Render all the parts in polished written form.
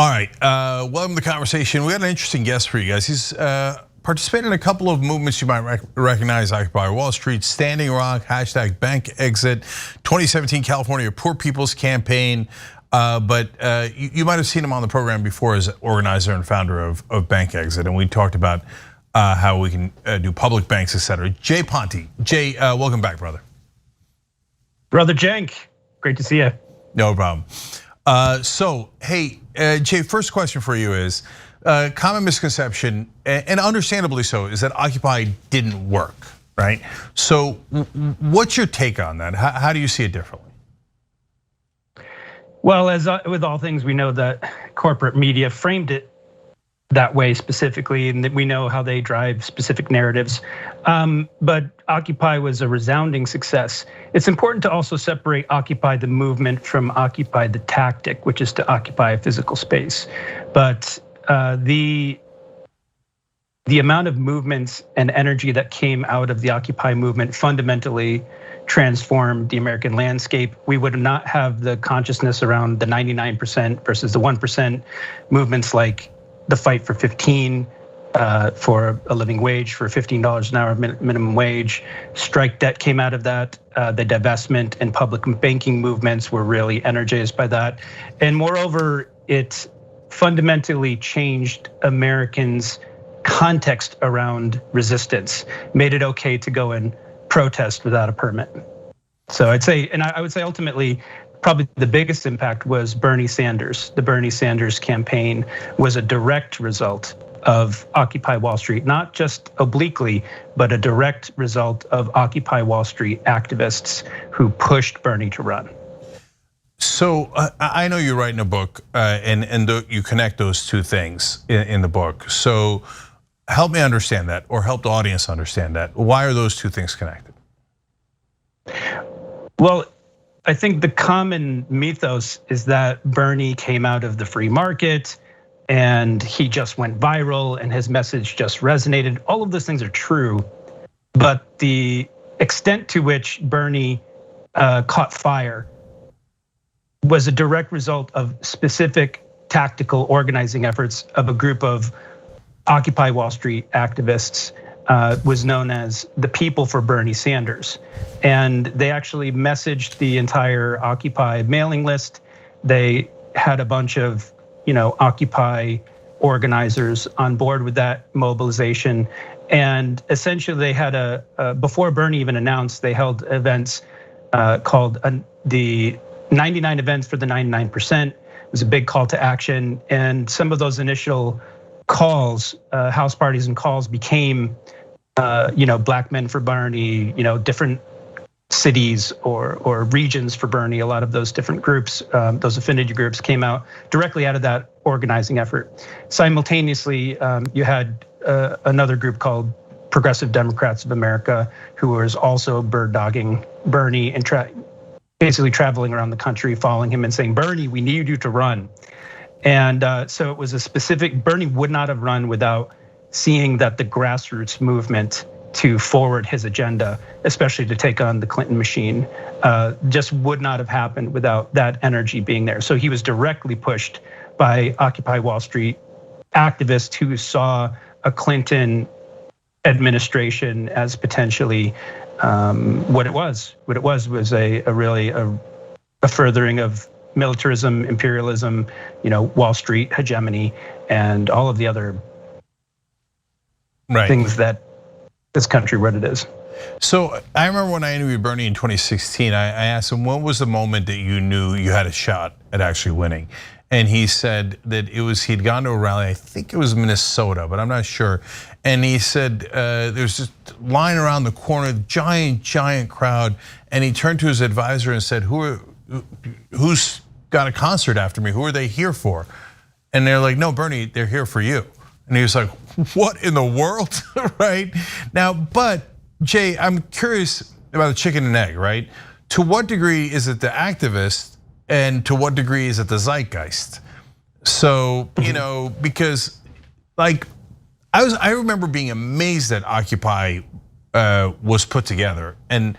All right, welcome to the conversation. We got an interesting guest for you guys. He's participated in a couple of movements you might recognize: Occupy Wall Street, Standing Rock, #Bank Exit, 2017 California Poor People's Campaign. But you might have seen him on the program before as organizer and founder of Bank Exit, and we talked about how we can do public banks, etc. Jay Ponti. Jay, welcome back, brother. Brother Cenk, great to see you. No problem. So, hey, Jay, first question for you is, common misconception, and understandably so, is that Occupy didn't work, right? So what's your take on that? How do you see it differently? Well, as with all things, we know that corporate media framed it that way specifically, and that we know how they drive specific narratives. But Occupy was a resounding success. It's important to also separate Occupy the movement from Occupy the tactic, which is to occupy a physical space. But the amount of movements and energy that came out of the Occupy movement fundamentally transformed the American landscape. We would not have the consciousness around the 99% versus the 1% movements like the fight for 15 for a living wage, for $15 an hour minimum wage. Strike debt came out of that. The divestment and public banking movements were really energized by that. And moreover, it fundamentally changed Americans' context around resistance, made it okay to go and protest without a permit. So I'd say, and I would say ultimately, probably the biggest impact was Bernie Sanders. The Bernie Sanders campaign was a direct result of Occupy Wall Street, not just obliquely, but a direct result of Occupy Wall Street activists who pushed Bernie to run. So I know you're writing a book, and you connect those two things in the book. So help me understand that, or help the audience understand that. Why are those two things connected? Well, I think the common mythos is that Bernie came out of the free market and he just went viral and his message just resonated. All of those things are true, but the extent to which Bernie caught fire was a direct result of specific tactical organizing efforts of a group of Occupy Wall Street activists, was known as the People for Bernie Sanders. And they actually messaged the entire Occupy mailing list. They had a bunch of, Occupy organizers on board with that mobilization. And essentially they had before Bernie even announced, they held events called the 99 events for the 99%. It was a big call to action. And some of those initial calls, house parties and calls became, Black Men for Bernie, different cities or regions for Bernie. A lot of those different groups, those affinity groups came out directly out of that organizing effort. Simultaneously, you had another group called Progressive Democrats of America, who was also bird dogging Bernie and basically traveling around the country, following him and saying, Bernie, we need you to run. And so it was a specific, Bernie would not have run without seeing that the grassroots movement to forward his agenda, especially to take on the Clinton machine, just would not have happened without that energy being there. So he was directly pushed by Occupy Wall Street activists who saw a Clinton administration as potentially what it was. What it was a really furthering of militarism, imperialism, Wall Street hegemony, and all of the other things that this country what it is. So I remember when I interviewed Bernie in 2016, I asked him, when was the moment that you knew you had a shot at actually winning? And he said that he'd gone to a rally, I think it was Minnesota, but I'm not sure. And he said there's this line around the corner, giant crowd. And he turned to his advisor and said, who's got a concert after me? Who are they here for? And they're like, no, Bernie, they're here for you. And he was like, what in the world, right? Now, but Jay, I'm curious about the chicken and egg, right? To what degree is it the activist, and to what degree is it the zeitgeist? So, because like, I remember being amazed that Occupy was put together and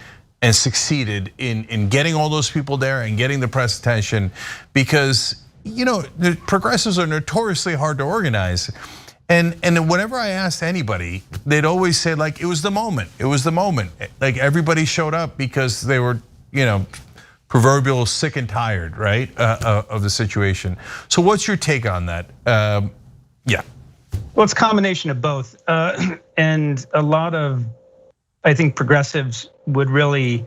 succeeded in getting all those people there and getting the press attention, because the progressives are notoriously hard to organize. And whenever I asked anybody, they'd always say like, it was the moment. It was the moment. Like everybody showed up because they were, proverbial sick and tired, right, of the situation. So what's your take on that? Yeah. Well, it's a combination of both. And a lot of, I think progressives would really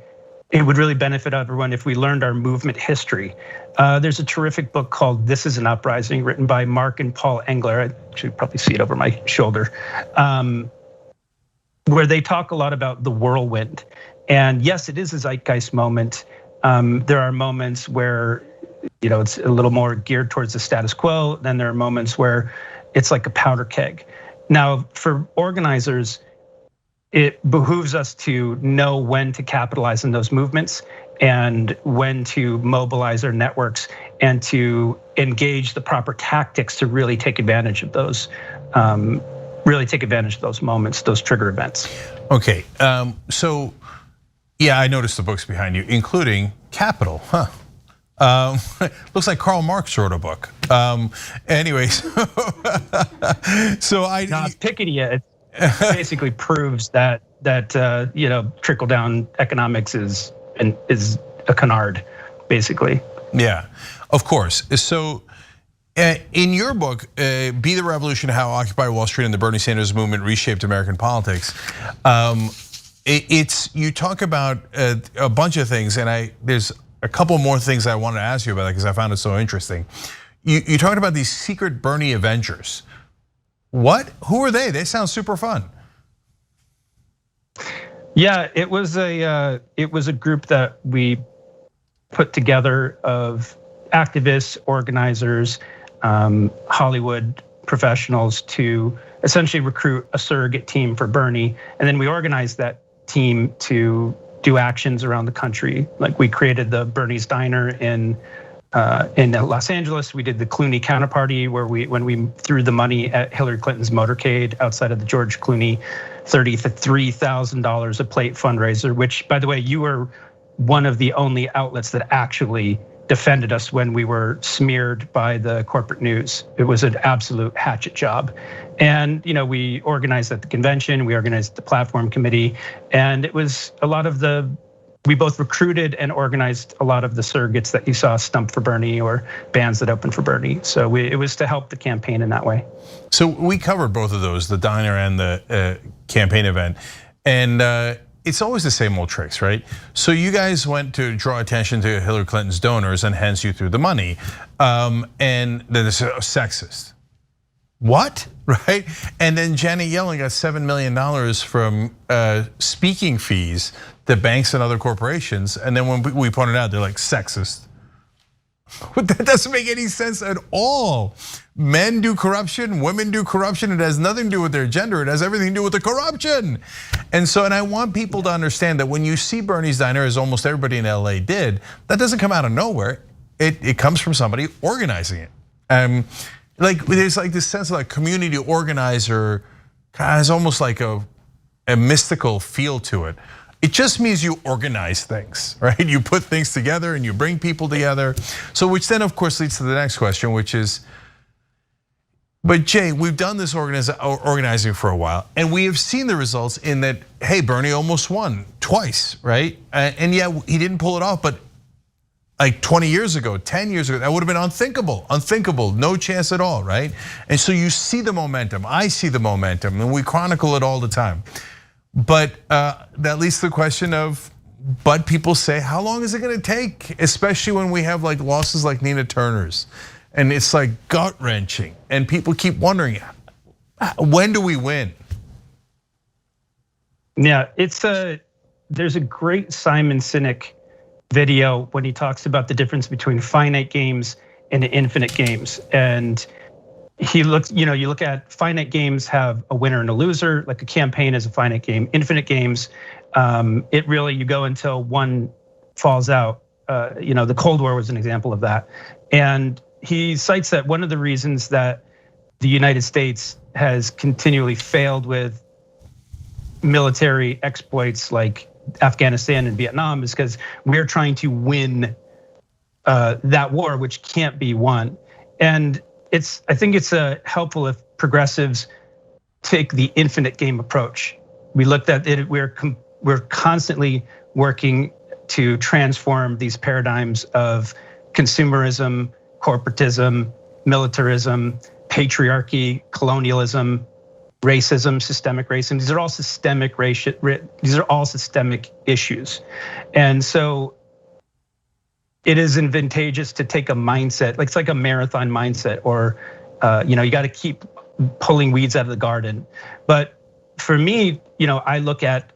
benefit everyone if we learned our movement history. There's a terrific book called This Is an Uprising, written by Mark and Paul Engler. I should probably see it over my shoulder, where they talk a lot about the whirlwind. And yes, it is a zeitgeist moment. There are moments where, it's a little more geared towards the status quo. Then there are moments where it's like a powder keg. Now, for organizers, it behooves us to know when to capitalize on those movements and when to mobilize our networks and to engage the proper tactics to really take advantage of those, moments, those trigger events. Okay, so yeah, I noticed the books behind you, including Capital, huh? Looks like Karl Marx wrote a book. Anyways, so Not Piketty yet. It basically proves that trickle down economics is a canard, basically. Yeah, of course. So in your book, Be the Revolution: How Occupy Wall Street and the Bernie Sanders Movement Reshaped American Politics, you talk about a bunch of things, and there's a couple more things I wanted to ask you about because I found it so interesting. You talked about these secret Bernie Avengers. What? Who are they? They sound super fun. Yeah, it was a group that we put together of activists, organizers, Hollywood professionals to essentially recruit a surrogate team for Bernie, and then we organized that team to do actions around the country. Like we created the Bernie's Diner in Los Angeles. We did the Clooney Counterparty, where when we threw the money at Hillary Clinton's motorcade outside of the George Clooney $33,000 a plate fundraiser, which, by the way, you were one of the only outlets that actually defended us when we were smeared by the corporate news. It was an absolute hatchet job. And we organized at the convention, we organized at the platform committee, and it was a lot of we both recruited and organized a lot of the surrogates that you saw stump for Bernie or bands that opened for Bernie. So it was to help the campaign in that way. So we covered both of those, the diner and the campaign event. And it's always the same old tricks, right? So you guys went to draw attention to Hillary Clinton's donors and hence you threw the money. And then it's sexist. What, right? And then Janet Yellen got $7 million from speaking fees to banks and other corporations. And then when we pointed out, they're like sexist. That doesn't make any sense at all. Men do corruption, women do corruption. It has nothing to do with their gender. It has everything to do with the corruption. And I want people to understand that when you see Bernie's Diner, as almost everybody in LA did, that doesn't come out of nowhere. It comes from somebody organizing it. There's like this sense of like community organizer has almost like a mystical feel to it. It just means you organize things, right? You put things together and you bring people together. So which then of course leads to the next question, which is, but Jay, we've done this organizing for a while and we have seen the results in that, hey, Bernie almost won twice, right? And yeah, he didn't pull it off, but like 20 years ago, 10 years ago, that would have been unthinkable, no chance at all, right? And so you see the momentum, I see the momentum, and we chronicle it all the time. But that leads to the question of, but people say, how long is it gonna take? Especially when we have like losses like Nina Turner's. And it's like gut wrenching. And people keep wondering, when do we win? Yeah, there's a great Simon Sinek video when he talks about the difference between finite games and infinite games. And you look at finite games have a winner and a loser, like a campaign is a finite game. Infinite games, you go until one falls out. The Cold War was an example of that. And he cites that one of the reasons that the United States has continually failed with military exploits like Afghanistan and Vietnam is because we're trying to win that war, which can't be won. And I think it's helpful if progressives take the infinite game approach. We looked at it, we're constantly working to transform these paradigms of consumerism, corporatism, militarism, patriarchy, colonialism, racism, systemic racism. These are all systemic issues. And so it is advantageous to take a mindset, like it's like a marathon mindset, or you got to keep pulling weeds out of the garden. But for me, I look at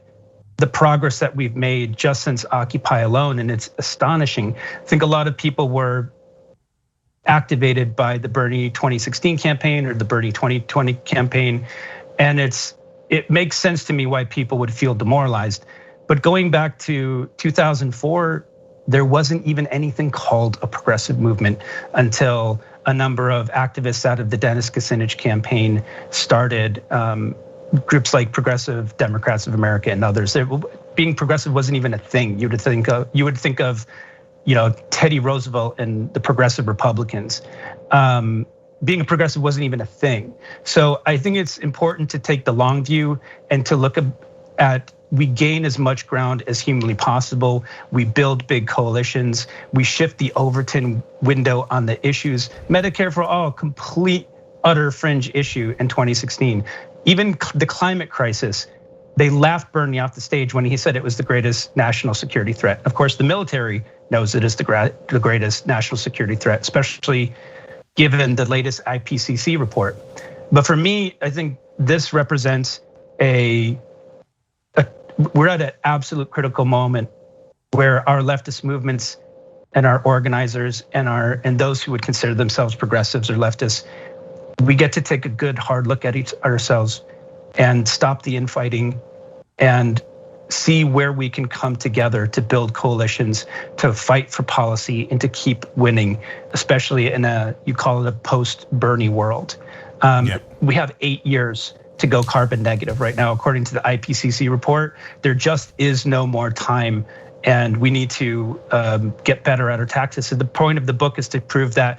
the progress that we've made just since Occupy alone, and it's astonishing. I think a lot of people were activated by the Bernie 2016 campaign or the Bernie 2020 campaign, and it makes sense to me why people would feel demoralized. But going back to 2004, there wasn't even anything called a progressive movement until a number of activists out of the Dennis Kucinich campaign started groups like Progressive Democrats of America and others. Being progressive wasn't even a thing. You would think of Teddy Roosevelt and the progressive Republicans. Being a progressive wasn't even a thing. So I think it's important to take the long view and to look at we gain as much ground as humanly possible. We build big coalitions. We shift the Overton window on the issues. Medicare for all, complete, utter fringe issue in 2016. Even the climate crisis, they laughed Bernie off the stage when he said it was the greatest national security threat. Of course, the military knows it is the greatest national security threat, especially given the latest IPCC report. But for me, I think this represents we're at an absolute critical moment where our leftist movements and our organizers and those who would consider themselves progressives or leftists, we get to take a good hard look at ourselves and stop the infighting and see where we can come together to build coalitions, to fight for policy and to keep winning, especially in you call it a post-Bernie world. We have 8 years to go carbon negative right now, according to the IPCC report. There just is no more time, and we need to get better at our taxes. So the point of the book is to prove that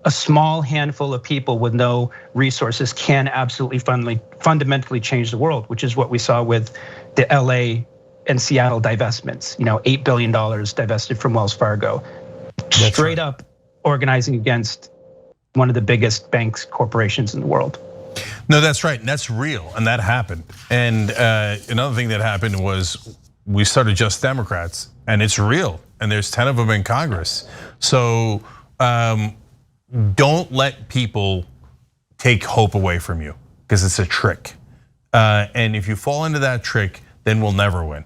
a small handful of people with no resources can absolutely fundamentally change the world, which is what we saw with the LA and Seattle divestments. $8 billion divested from Wells Fargo. Straight up organizing against one of the biggest banks, corporations in the world. No, that's right, and that's real, and that happened. And another thing that happened was we started Just Democrats, and it's real, and there's 10 of them in Congress. So don't let people take hope away from you, because it's a trick. And if you fall into that trick, then we'll never win.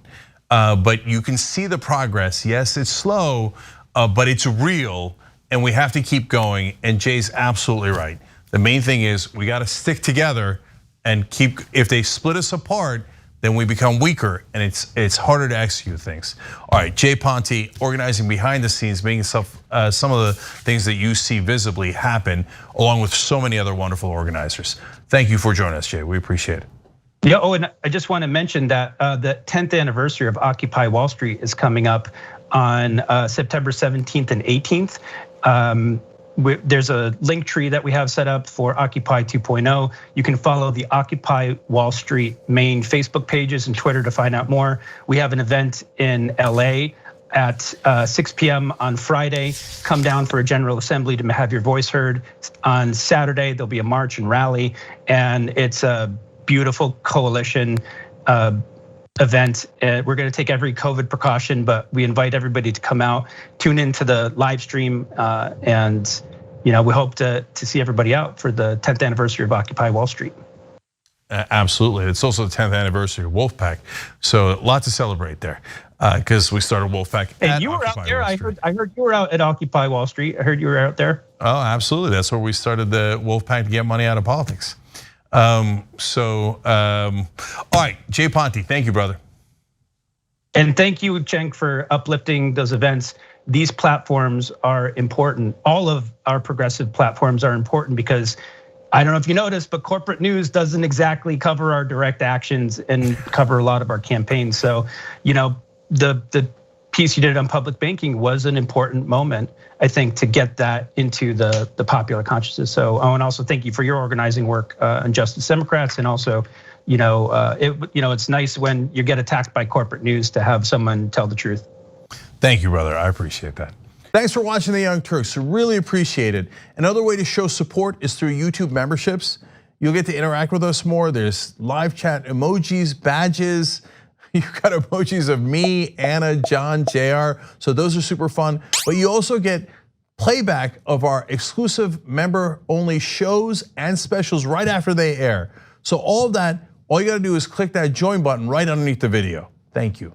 But you can see the progress. Yes, it's slow, but it's real, and we have to keep going. And Jay's absolutely right. The main thing is we got to stick together and if they split us apart, then we become weaker and it's harder to execute things. All right, Jay Ponti, organizing behind the scenes, making some of the things that you see visibly happen, along with so many other wonderful organizers. Thank you for joining us, Jay, we appreciate it. Yeah, and I just want to mention that the 10th anniversary of Occupy Wall Street is coming up on September 17th and 18th. There's a link tree that we have set up for Occupy 2.0. You can follow the Occupy Wall Street main Facebook pages and Twitter to find out more. We have an event in LA at 6 p.m. on Friday. Come down for a general assembly to have your voice heard. On Saturday, there'll be a march and rally, and it's a beautiful coalition event. We're going to take every COVID precaution, but we invite everybody to come out, tune into the live stream, and we hope to see everybody out for the 10th anniversary of Occupy Wall Street. Absolutely, it's also the 10th anniversary of Wolfpack, so a lot to celebrate there, because we started Wolfpack. And you were out there. I heard you were out at Occupy Wall Street. I heard you were out there. Oh, absolutely. That's where we started the Wolfpack to get money out of politics. All right, Jay Ponti, thank you, brother. And thank you, Cenk, for uplifting those events. These platforms are important. All of our progressive platforms are important because I don't know if you noticed, but corporate news doesn't exactly cover our direct actions and cover a lot of our campaigns. So, the piece you did on public banking was an important moment, I think, to get that into the popular consciousness. So I want to also thank you for your organizing work on Justice Democrats, and also, it's nice when you get attacked by corporate news to have someone tell the truth. Thank you, brother. I appreciate that. Thanks for watching The Young Turks. Really appreciate it. Another way to show support is through YouTube memberships. You'll get to interact with us more. There's live chat emojis, badges. You've got emojis of me, Anna, John, JR. So those are super fun. But you also get playback of our exclusive member-only shows and specials right after they air. So all of that, all you gotta do is click that join button right underneath the video. Thank you.